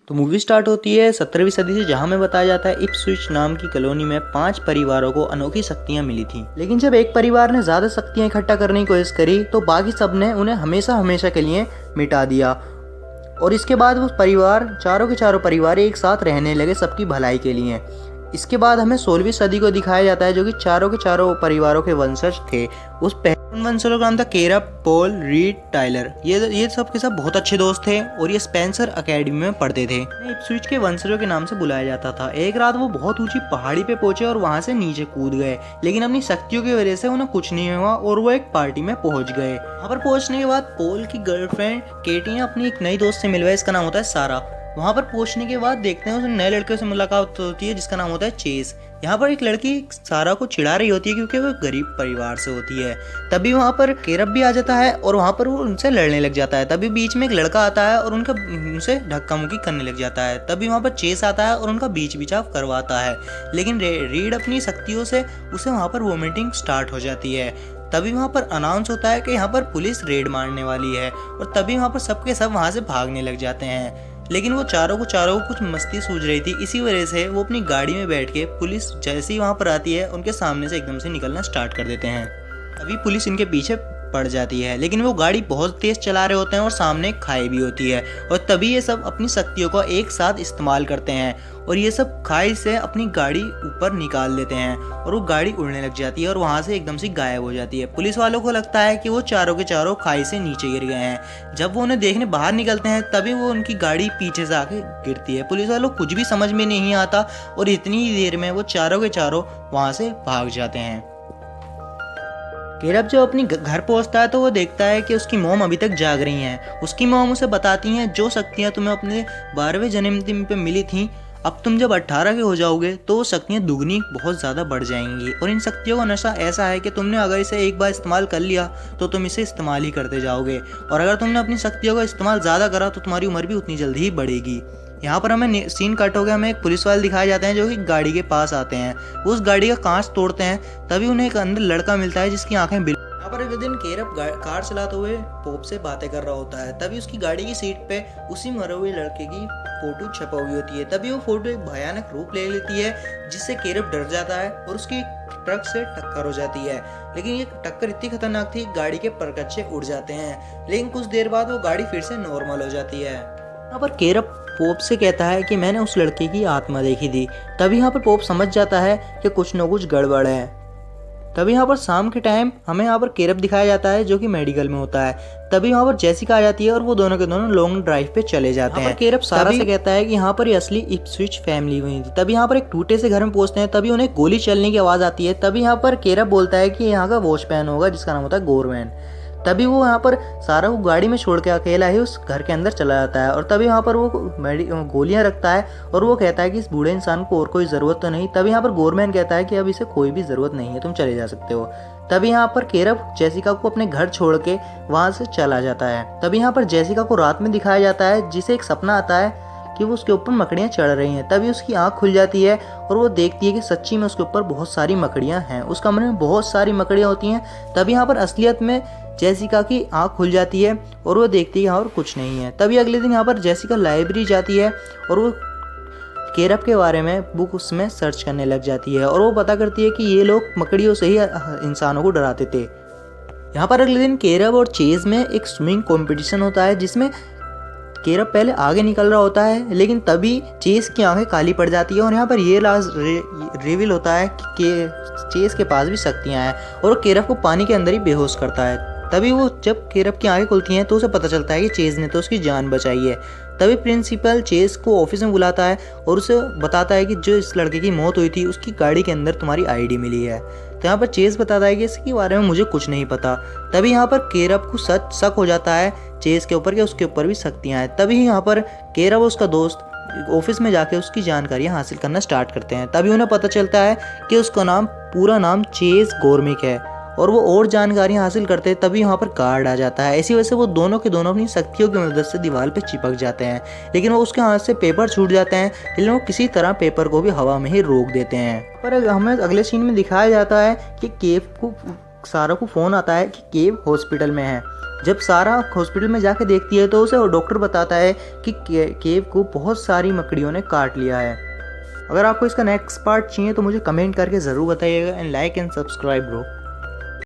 तो movie start होती है 17वीं सदी से, जहां में बताया जाता है इप्सविच नाम की कॉलोनी में 5 परिवारों को अनोखी शक्तियां मिली थी। लेकिन जब एक परिवार ने ज्यादा शक्तियां इकट्ठा करने की कोशिश करी तो बाकी सब ने उन्हें हमेशा हमेशा के लिए मिटा दिया। और इसके बाद वो परिवार, चारों के चारों परिवार एक साथ रहने लगे सबकी भलाई के लिए। इसके बाद हमें 16वीं सदी को दिखाया जाता है, जो कि चारों के चारों परिवारों के वंशज थे। उन वंशजों का नाम था केरप, पॉल, रीड, टाइलर। ये सब के सब बहुत अच्छे दोस्त थे और ये स्पेंसर एकेडमी में पढ़ते थे। इप्सविच के वंशजों के नाम से बुलाया जाता था। एक रात वो बहुत ऊंची पहाड़ी पे पहुंचे और वहां से नीचे कूद गए, लेकिन अपनी शक्तियों की वजह से उन्हें कुछ नहीं हुआ और वो एक पार्टी में पहुंच गए। वहां पर पहुंचने के बाद पॉल की गर्लफ्रेंड केटी ने अपनी एक नई दोस्त से मिलवाया, इसका नाम होता है सारा। वहां पर पहुंचने के बाद देखते हैं उसे नए लड़के से मुलाकात होती है जिसका नाम होता है चेस। यहाँ पर एक लड़की सारा को चिढ़ा रही होती है क्योंकि वो गरीब परिवार से होती है। तभी वहाँ पर केरप भी आ जाता है और वहाँ पर वो उनसे लड़ने लग जाता है। तभी बीच में एक लड़का आता है और उनसे धक्का मुक्की करने लग जाता है। तभी वहाँ पर चेस आता है और उनका बीच बिचाव करवाता है, लेकिन रीड अपनी शक्तियों से उसे वहाँ पर वोमिटिंग स्टार्ट हो जाती है। तभी वहाँ पर अनाउंस होता है कि यहाँ पर पुलिस रेड मारने वाली है और तभी वहाँ पर सबके सब वहाँ से भागने लग जाते हैं। लेकिन वो चारों को कुछ मस्ती सूझ रही थी, इसी वजह से वो अपनी गाड़ी में बैठ के पुलिस जैसे ही वहाँ पर आती है उनके सामने से एकदम से निकलना स्टार्ट कर देते हैं। अभी पुलिस इनके पीछे पड़ जाती है, लेकिन वो गाड़ी बहुत तेज चला रहे होते हैं और सामने खाई भी होती है। और तभी ये सब अपनी शक्तियों को एक साथ इस्तेमाल करते हैं और ये सब खाई से अपनी गाड़ी ऊपर निकाल देते हैं और वो गाड़ी उड़ने लग जाती है और वहाँ से एकदम से गायब हो जाती है। पुलिस वालों को लगता है कि वो चारों के चारों खाई से नीचे गिर गए हैं। जब वो उन्हें देखने बाहर निकलते हैं तभी वो उनकी गाड़ी पीछे से आके गिरती है। पुलिस वालों को कुछ भी समझ में नहीं आता और इतनी ही देर में वो चारों के चारों वहाँ से भाग जाते हैं। केरप जब अपनी घर पहुंचता है तो वो देखता है कि उसकी मॉम अभी तक जाग रही हैं। उसकी मॉम उसे बताती हैं, जो शक्तियां तुम्हें अपने 12वें जन्मदिन पे मिली थी, अब तुम जब 18 के हो जाओगे तो वो शक्तियां दुगनी बहुत ज़्यादा बढ़ जाएंगी। और इन शक्तियों का नशा ऐसा है कि तुमने अगर इसे एक बार इस्तेमाल कर लिया तो तुम इसे इस्तेमाल ही करते जाओगे, और अगर तुमने अपनी शक्तियों का इस्तेमाल ज़्यादा करा तो तुम्हारी उम्र भी उतनी जल्दी ही बढ़ेगी। यहाँ पर हमें सीन कट हो गया, हमें एक पुलिस वाले दिखाए जाते हैं जो कि गाड़ी के पास आते हैं। वो उस गाड़ी का कांच तोड़ते हैं, तभी उन्हें एक अंदर लड़का मिलता है जिसकी आंखें यहाँ पर एक दिन केरप कार चलाते हुए पोप से बातें कर रहा होता है। तभी उसकी गाड़ी की सीट पे उसी मरे हुए लड़के की फोटो छपा हुई होती है। तभी वो फोटो एक भयानक रूप ले लेती है जिससे केरप डर जाता है और उसकी ट्रक से टक्कर हो जाती है। लेकिन ये टक्कर इतनी खतरनाक थी, गाड़ी के परकच्चे उड़ जाते हैं, लेकिन कुछ देर बाद वो गाड़ी फिर से नॉर्मल हो जाती है। यहाँ पर केरप पोप से कहता है कि मैंने उस लड़के की आत्मा देखी थी। तभी यहाँ पर पोप समझ जाता है कि कुछ न कुछ गड़बड़ है। तभी यहाँ पर शाम के टाइम हमें यहाँ पर केरप दिखाया जाता है जो कि मेडिकल में होता है। तभी यहाँ पर जेसिका आ जाती है और वो दोनों के दोनों लॉन्ग ड्राइव पे चले जाते हैं। केरप सारा से कहता है कि यहाँ पर असली इप्सविच फैमिली हुई थी। तभी यहाँ पर एक टूटे से घर में पहुंचते हैं, तभी उन्हें गोली चलने की आवाज आती है। तभी यहाँ पर केरप बोलता है कि यहाँ का वॉचमैन होगा जिसका नाम होता है गोरमैन। तभी वो यहाँ पर सारा को गाड़ी में छोड़ के अकेला ही उस घर के अंदर चला जाता है और तभी वहाँ पर वो गोलियां रखता है और वो कहता है कि इस बूढ़े इंसान को और कोई ज़रूरत तो नहीं। तभी यहाँ पर गोरमैन कहता है कि अब इसे कोई भी ज़रूरत नहीं है, तुम चले जा सकते हो। तभी यहाँ पर केरप जेसिका को अपने घर छोड़ के वहाँ से चला जाता है। तभी यहाँ पर जेसिका को रात में दिखाया जाता है जिसे एक सपना आता है कि वो उसके ऊपर मकड़ियाँ चढ़ रही हैं। तभी उसकी आंख खुल जाती है और वो देखती है कि सच्ची में उसके ऊपर बहुत सारी मकड़ियाँ हैं, उस कमरे में बहुत सारी मकड़ियाँ होती हैं। तभी यहाँ पर असलियत में जेसिका की आंख खुल जाती है और वो देखती है यहाँ पर कुछ नहीं है। तभी अगले दिन यहाँ पर जेसिका लाइब्रेरी जाती है और वो केरप के बारे में बुक उसमें सर्च करने लग जाती है और वो पता करती है कि ये लोग मकड़ियों से ही इंसानों को डराते थे। यहाँ पर अगले दिन केरप और चेज में एक स्विमिंग कंपटीशन होता है जिसमें केरप पहले आगे निकल रहा होता है, लेकिन तभी चेस की आंखें काली पड़ जाती है और यहाँ पर ये लास्ट रिवील होता है कि चेस के पास भी शक्तियाँ हैं और केरप को पानी के अंदर ही बेहोश करता है। तभी वो जब केरप की आंखें खुलती हैं तो उसे पता चलता है कि चेज ने तो उसकी जान बचाई है। तभी प्रिंसिपल चेज को ऑफिस में बुलाता है और उसे बताता है कि जो इस लड़के की मौत हुई थी उसकी गाड़ी के अंदर तुम्हारी आईडी मिली है। तो यहाँ पर चेज बताता है कि इसके बारे में मुझे कुछ नहीं पता। तभी यहाँ पर केरप को शक हो जाता है चेज के ऊपर कि उसके ऊपर भी शक्तियाँ हैं। तभी यहाँ पर केरप उसका दोस्त ऑफिस में जाके उसकी जानकारियाँ हासिल करना स्टार्ट करते हैं। तभी उन्हें पता चलता है कि उसका पूरा नाम चेज गोरमिक है और वो और जानकारियाँ हासिल करते हैं। तभी वहाँ पर गार्ड आ जाता है। इसी वजह से वो दोनों के दोनों अपनी शक्तियों की मदद से दीवार पे चिपक जाते हैं, लेकिन वो उसके हाथ से पेपर छूट जाते हैं, लेकिन वो किसी तरह पेपर को भी हवा में ही रोक देते हैं। पर हमें अगले सीन में दिखाया जाता है कि केव को सारा को फ़ोन आता है कि केव हॉस्पिटल में है। जब सारा हॉस्पिटल में जाके देखती है तो उसे वो डॉक्टर बताता है कि केव को बहुत सारी मकड़ियों ने काट लिया है। अगर आपको इसका नेक्स्ट पार्ट चाहिए तो मुझे कमेंट करके ज़रूर बताइएगा and like and subscribe bro.